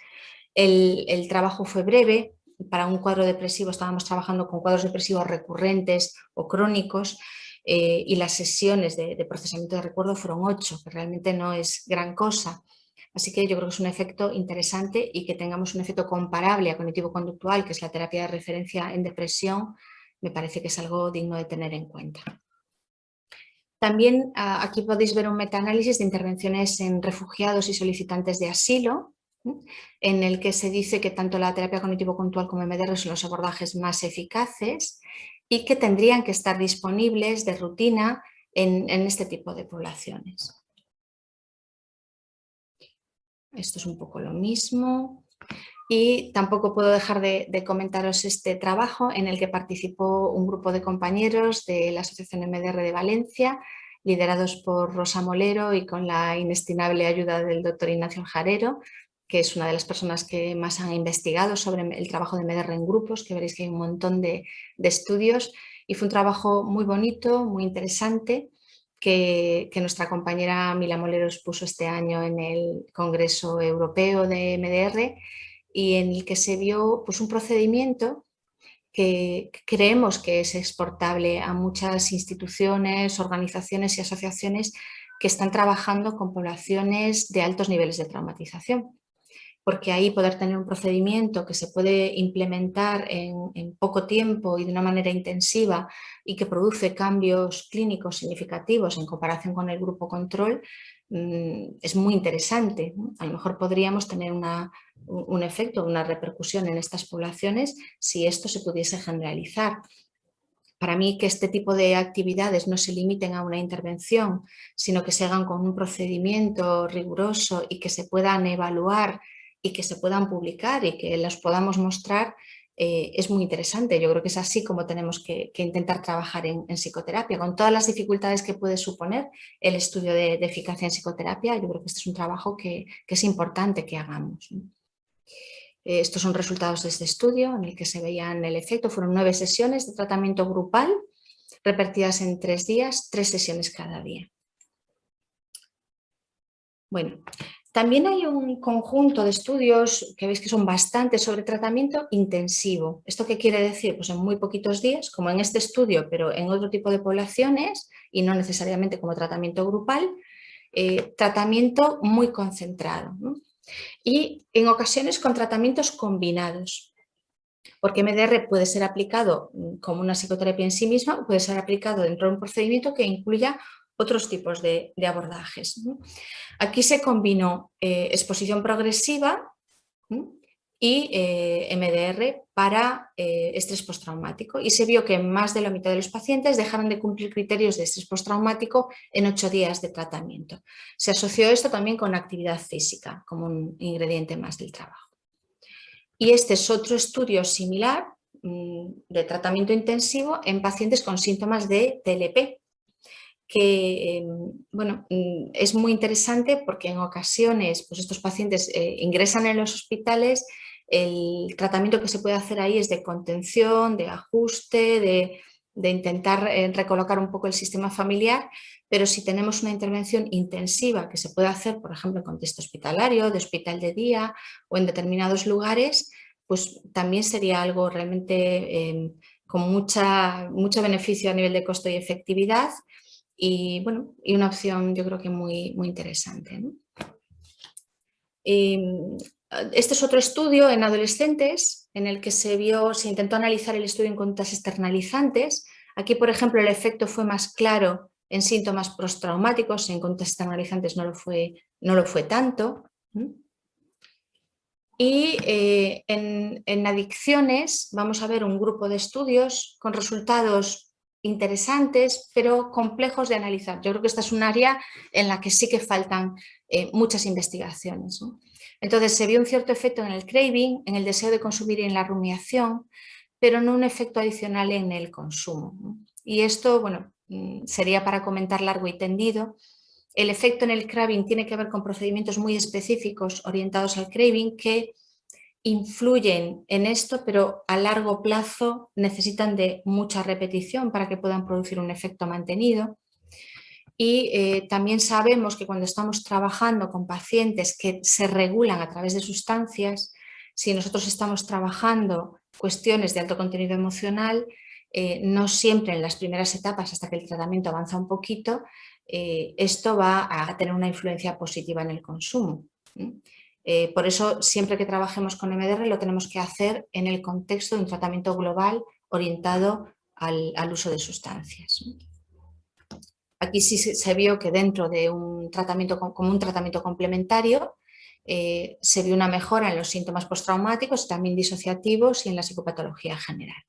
El trabajo fue breve. Para un cuadro depresivo estábamos trabajando con cuadros depresivos recurrentes o crónicos, y las sesiones de procesamiento de recuerdo fueron 8, que realmente no es gran cosa. Así que yo creo que es un efecto interesante, y que tengamos un efecto comparable a cognitivo-conductual, que es la terapia de referencia en depresión, me parece que es algo digno de tener en cuenta. También aquí podéis ver un metaanálisis de intervenciones en refugiados y solicitantes de asilo, en el que se dice que tanto la terapia cognitivo-conductual como MDR son los abordajes más eficaces y que tendrían que estar disponibles de rutina en este tipo de poblaciones. Esto es un poco lo mismo. Y tampoco puedo dejar de comentaros este trabajo en el que participó un grupo de compañeros de la Asociación MDR de Valencia, liderados por Rosa Molero y con la inestimable ayuda del doctor Ignacio Jarero, que es una de las personas que más han investigado sobre el trabajo de MDR en grupos, que veréis que hay un montón de estudios, y fue un trabajo muy bonito, muy interesante, que nuestra compañera Mila Molero expuso este año en el Congreso Europeo de MDR, y en el que se vio pues, un procedimiento que creemos que es exportable a muchas instituciones, organizaciones y asociaciones que están trabajando con poblaciones de altos niveles de traumatización. Porque ahí poder tener un procedimiento que se puede implementar en poco tiempo y de una manera intensiva, y que produce cambios clínicos significativos en comparación con el grupo control, es muy interesante. A lo mejor podríamos tener un efecto, una repercusión en estas poblaciones si esto se pudiese generalizar. Para mí, que este tipo de actividades no se limiten a una intervención, sino que se hagan con un procedimiento riguroso y que se puedan evaluar y que se puedan publicar y que las podamos mostrar, es muy interesante. Yo creo que es así como tenemos que intentar trabajar en psicoterapia, con todas las dificultades que puede suponer el estudio de eficacia en psicoterapia. Yo creo que este es un trabajo que es importante que hagamos. Estos son resultados de este estudio en el que se veían el efecto. Fueron 9 sesiones de tratamiento grupal repartidas en 3 días, 3 sesiones cada día. Bueno, también hay un conjunto de estudios que veis que son bastantes sobre tratamiento intensivo. ¿Esto qué quiere decir? Pues en muy poquitos días, como en este estudio, pero en otro tipo de poblaciones y no necesariamente como tratamiento grupal, tratamiento muy concentrado, ¿no? Y en ocasiones con tratamientos combinados, porque MDR puede ser aplicado como una psicoterapia en sí misma o puede ser aplicado dentro de un procedimiento que incluya otros tipos de abordajes, ¿no? Aquí se combinó exposición progresiva y MDR para estrés postraumático, y se vio que más de la mitad de los pacientes dejaron de cumplir criterios de estrés postraumático en 8 días de tratamiento. Se asoció esto también con actividad física como un ingrediente más del trabajo. Y este es otro estudio similar de tratamiento intensivo en pacientes con síntomas de TLP, que bueno, es muy interesante porque en ocasiones pues estos pacientes ingresan en los hospitales. El tratamiento que se puede hacer ahí es de contención, de ajuste, de intentar recolocar un poco el sistema familiar, pero si tenemos una intervención intensiva que se puede hacer, por ejemplo, en contexto hospitalario, de hospital de día o en determinados lugares, pues también sería algo realmente con mucho beneficio a nivel de costo y efectividad. Y bueno, y una opción yo creo que muy, muy interesante, ¿no? Este es otro estudio en adolescentes en el que se intentó analizar el estudio en conductas externalizantes. Aquí, por ejemplo, el efecto fue más claro en síntomas postraumáticos, en conductas externalizantes no lo fue tanto. Y en adicciones vamos a ver un grupo de estudios con resultados interesantes, pero complejos de analizar. Yo creo que esta es un área en la que sí que faltan muchas investigaciones, ¿no? Entonces se vio un cierto efecto en el craving, en el deseo de consumir y en la rumiación, pero no un efecto adicional en el consumo, ¿no? Y esto, bueno, sería para comentar largo y tendido. El efecto en el craving tiene que ver con procedimientos muy específicos orientados al craving que influyen en esto, pero a largo plazo necesitan de mucha repetición para que puedan producir un efecto mantenido. Y también sabemos que cuando estamos trabajando con pacientes que se regulan a través de sustancias, si nosotros estamos trabajando cuestiones de alto contenido emocional, no siempre en las primeras etapas, hasta que el tratamiento avanza un poquito, esto va a tener una influencia positiva en el consumo. Por eso, siempre que trabajemos con MDR, lo tenemos que hacer en el contexto de un tratamiento global orientado al uso de sustancias. Aquí sí se vio que dentro de un tratamiento como un tratamiento complementario se vio una mejora en los síntomas postraumáticos, también disociativos y en la psicopatología general.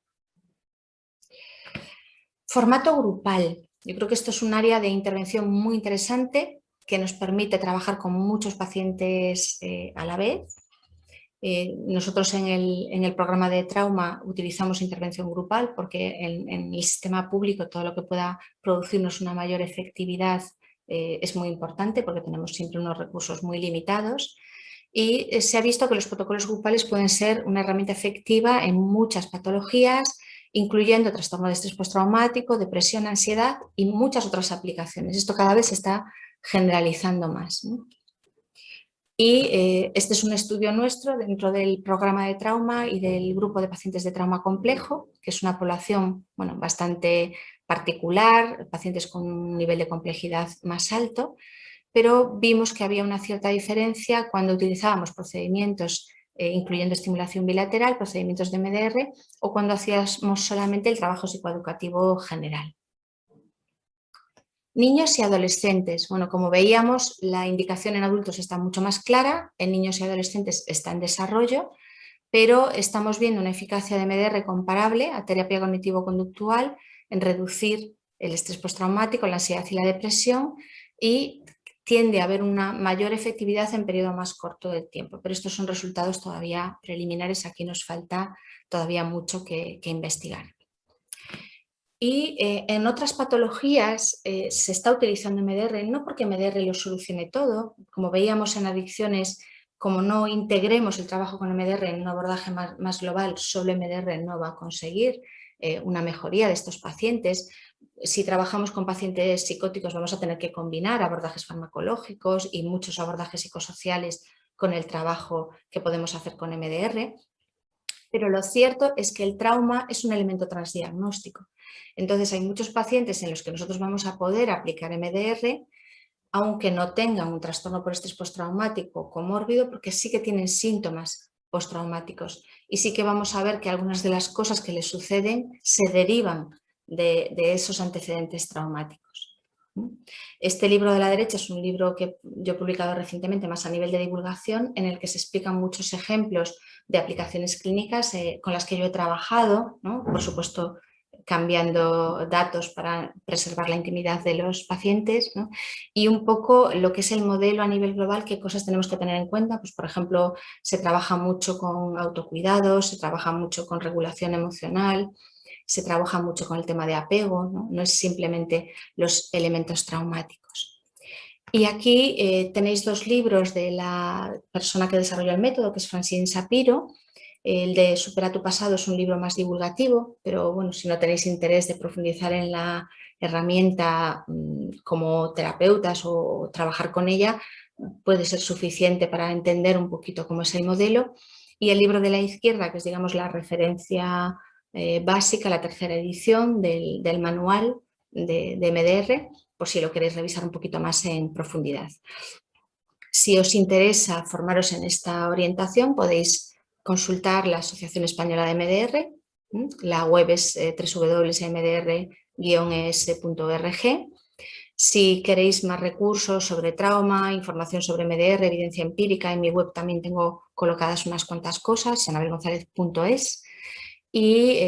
Formato grupal. Yo creo que esto es un área de intervención muy interesante que nos permite trabajar con muchos pacientes a la vez. Nosotros en el programa de trauma utilizamos intervención grupal porque en el sistema público todo lo que pueda producirnos una mayor efectividad es muy importante porque tenemos siempre unos recursos muy limitados y se ha visto que los protocolos grupales pueden ser una herramienta efectiva en muchas patologías, incluyendo trastorno de estrés postraumático, depresión, ansiedad y muchas otras aplicaciones. Esto cada vez se está generalizando más, ¿no? Y este es un estudio nuestro dentro del programa de trauma y del grupo de pacientes de trauma complejo, que es una población bastante particular, pacientes con un nivel de complejidad más alto, pero vimos que había una cierta diferencia cuando utilizábamos procedimientos incluyendo estimulación bilateral, procedimientos de MDR o cuando hacíamos solamente el trabajo psicoeducativo general. Niños y adolescentes. Bueno, como veíamos, la indicación en adultos está mucho más clara, en niños y adolescentes está en desarrollo, pero estamos viendo una eficacia de MDR comparable a terapia cognitivo-conductual en reducir el estrés postraumático, la ansiedad y la depresión y tiende a haber una mayor efectividad en periodo más corto de tiempo. Pero estos son resultados todavía preliminares, aquí nos falta todavía mucho que investigar. Y en otras patologías se está utilizando MDR, no porque MDR lo solucione todo, como veíamos en adicciones, como no integremos el trabajo con MDR en un abordaje más global, solo MDR no va a conseguir una mejoría de estos pacientes. Si trabajamos con pacientes psicóticos vamos a tener que combinar abordajes farmacológicos y muchos abordajes psicosociales con el trabajo que podemos hacer con MDR. Pero lo cierto es que el trauma es un elemento transdiagnóstico. Entonces hay muchos pacientes en los que nosotros vamos a poder aplicar MDR, aunque no tengan un trastorno por estrés postraumático comórbido, porque sí que tienen síntomas postraumáticos y sí que vamos a ver que algunas de las cosas que les suceden se derivan de esos antecedentes traumáticos. Este libro de la derecha es un libro que yo he publicado recientemente, más a nivel de divulgación, en el que se explican muchos ejemplos de aplicaciones clínicas con las que yo he trabajado, ¿no? Por supuesto cambiando datos para preservar la intimidad de los pacientes, ¿no? Y un poco lo que es el modelo a nivel global, qué cosas tenemos que tener en cuenta. Pues, por ejemplo, se trabaja mucho con autocuidado, se trabaja mucho con regulación emocional, se trabaja mucho con el tema de apego, no es simplemente los elementos traumáticos. Y aquí tenéis dos libros de la persona que desarrolló el método, que es Francine Shapiro. El de Supera tu pasado es un libro más divulgativo, pero bueno, si no tenéis interés de profundizar en la herramienta como terapeutas o trabajar con ella, puede ser suficiente para entender un poquito cómo es el modelo. Y el libro de la izquierda, que es digamos la referencia básica, la tercera edición del manual de MDR, por si lo queréis revisar un poquito más en profundidad. Si os interesa formaros en esta orientación, podéis consultar la Asociación Española de MDR, la web es www.mdr-es.org. Si queréis más recursos sobre trauma, información sobre MDR, evidencia empírica, en mi web también tengo colocadas unas cuantas cosas, en abelgonzalez.es. Y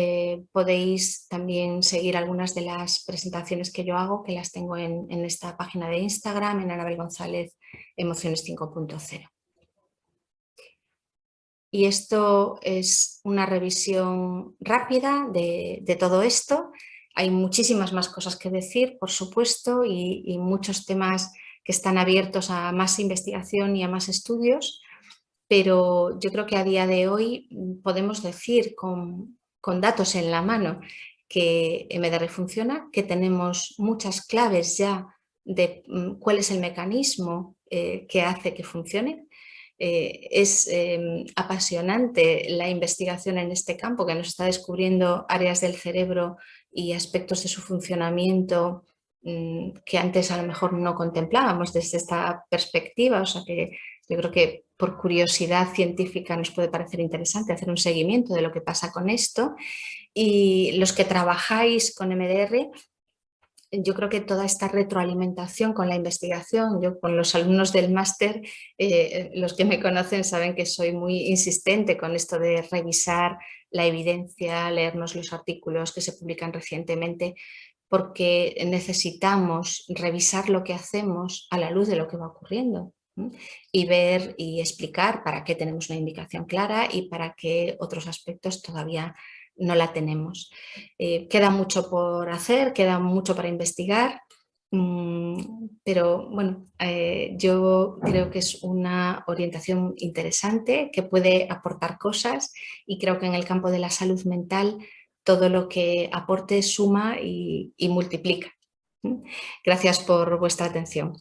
podéis también seguir algunas de las presentaciones que yo hago, que las tengo en esta página de Instagram, en Anabel González Emociones 5.0. Y esto es una revisión rápida de todo esto. Hay muchísimas más cosas que decir, por supuesto, y muchos temas que están abiertos a más investigación y a más estudios, pero yo creo que a día de hoy podemos decir con datos en la mano que MDR funciona, que tenemos muchas claves ya de cuál es el mecanismo que hace que funcione. Es apasionante la investigación en este campo, que nos está descubriendo áreas del cerebro y aspectos de su funcionamiento que antes a lo mejor no contemplábamos desde esta perspectiva. O sea que yo creo que por curiosidad científica nos puede parecer interesante hacer un seguimiento de lo que pasa con esto. Y los que trabajáis con MDR, yo creo que toda esta retroalimentación con la investigación, yo con los alumnos del máster, los que me conocen saben que soy muy insistente con esto de revisar la evidencia, leernos los artículos que se publican recientemente, porque necesitamos revisar lo que hacemos a la luz de lo que va ocurriendo y ver y explicar para qué tenemos una indicación clara y para qué otros aspectos todavía no la tenemos. Queda mucho por hacer, queda mucho para investigar, pero bueno, yo creo que es una orientación interesante que puede aportar cosas y creo que en el campo de la salud mental todo lo que aporte suma y multiplica. Gracias por vuestra atención.